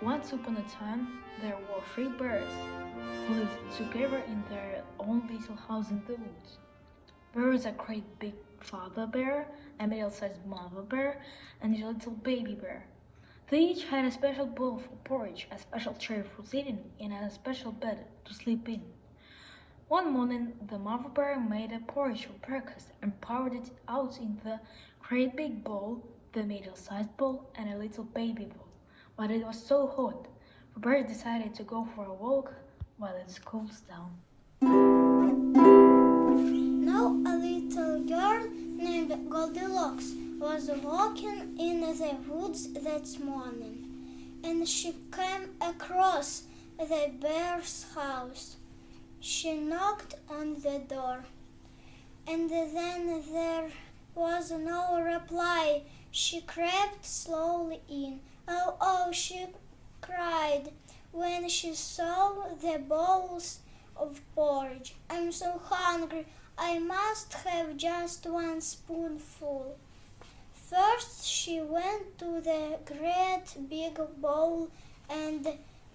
Once upon a time, there were three bears who lived together in their own little house in the woods. There was a great big father bear, a middle-sized mother bear, and a little baby bear. They each had a special bowl for porridge, a special chair for sitting in, and a special bed to sleep in. One morning, the mother bear made a porridge for breakfast and poured it out in the great big bowl, the middle-sized bowl, and a little baby bowl. But it was so hot, the bears decided to go for a walk while it cools down. Now a little girl named Goldilocks was walking in the woods that morning, and she came across the bear's house. She knocked on the door, and then there was no reply. She crept slowly in. Oh, oh, she cried when she saw the bowls of porridge. I'm so hungry. I must have just one spoonful. First she went to the great big bowl and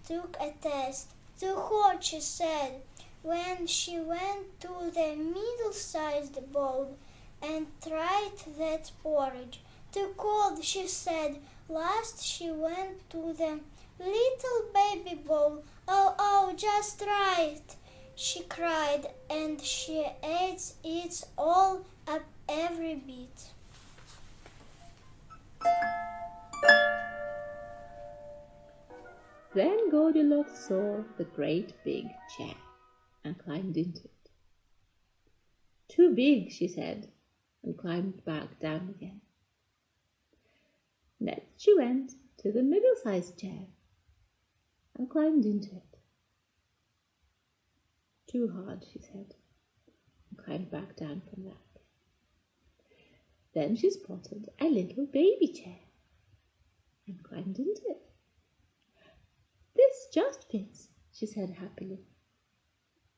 took a taste. Too hot, she said. When she went to the middle-sized bowl and tried that porridge. Too cold, she said. Last she went to the little baby bowl. Oh, oh, just right, she cried, and she ate it all up, every bit. Then Goldilocks saw the great big chair and climbed into it. Too big, she said, and climbed back down again. Next she went to the middle-sized chair and climbed into it. Too hard, she said, and climbed back down from that. Then she spotted a little baby chair and climbed into it. This just fits, she said happily.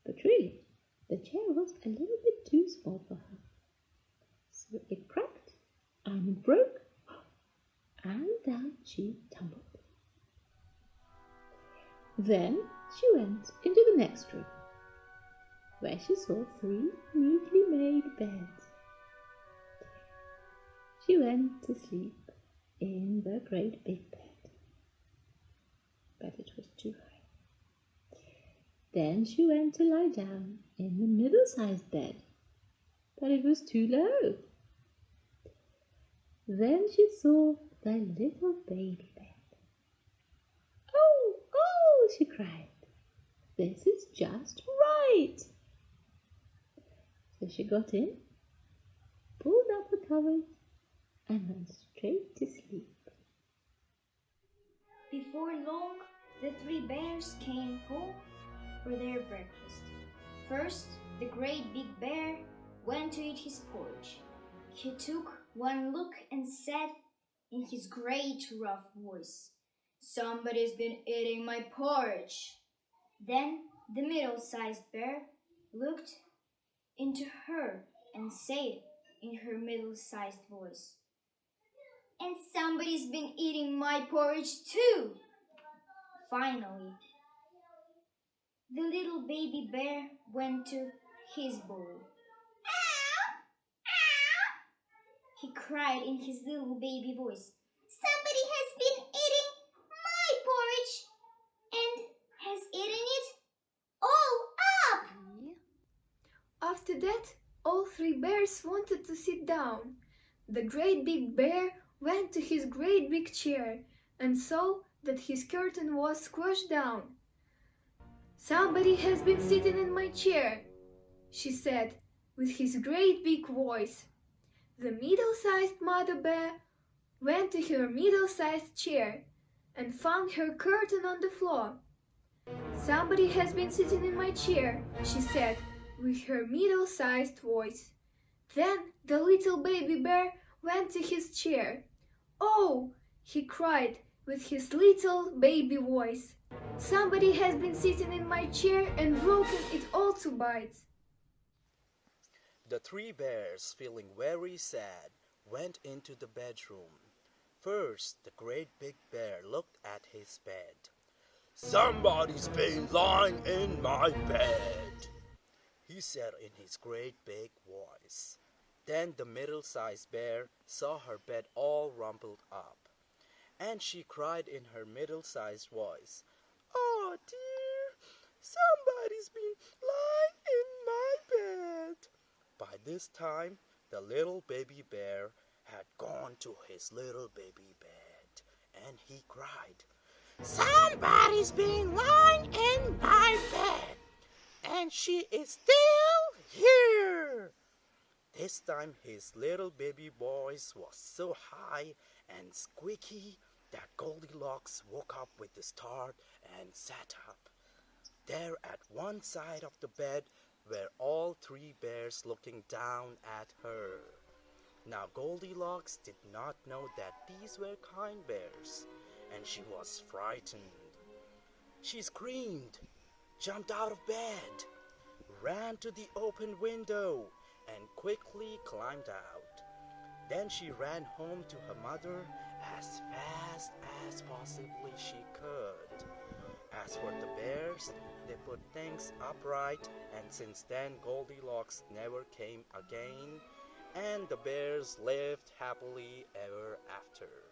But really, the chair was a little bit too small for her. So it cracked and it broke, and down she tumbled. Then she went into the next room, where she saw 3 neatly made beds. She went to sleep in the great big bed, but it was too high. Then she went to lie down in the middle-sized bed, but it was too low. Then she saw the little baby bed. Oh, oh, she cried. This is just right. So she got in, pulled up the covers, and went straight to sleep. Before long, the 3 bears came home for their breakfast. First, the great big bear went to eat his porridge. He took one look and said in his great rough voice, "Somebody's been eating my porridge." Then the middle-sized bear looked into her and said in her middle-sized voice, "And somebody's been eating my porridge too." Finally, the little baby bear went to his bowl. He cried in his little baby voice, "Somebody has been eating my porridge and has eaten it all up." After that, all 3 bears wanted to sit down. The great big bear went to his great big chair and saw that his curtain was squashed down. "Somebody has been sitting in my chair," she said with his great big voice. The middle-sized mother bear went to her middle-sized chair and found her curtain on the floor. "Somebody has been sitting in my chair," she said with her middle-sized voice. Then the little baby bear went to his chair. "Oh!" he cried with his little baby voice. "Somebody has been sitting in my chair and broken it all to bits." The 3 bears, feeling very sad, went into the bedroom. First, the great big bear looked at his bed. "Somebody's been lying in my bed," he said in his great big voice. Then the middle-sized bear saw her bed all rumpled up, and she cried in her middle-sized voice, "Oh dear, somebody's been lying in my bed." By this time, the little baby bear had gone to his little baby bed, and he cried, "Somebody's been lying in my bed, and she is still here." This time his little baby voice was so high and squeaky that Goldilocks woke up with a start and sat up. There at one side of the bed were all three bears looking down at her. Now Goldilocks did not know that these were kind bears, and she was frightened. She screamed, jumped out of bed, ran to the open window, and quickly climbed out. Then she ran home to her mother as fast as possibly she could. As for the bears, they put things upright, and since then Goldilocks never came again, and the bears lived happily ever after.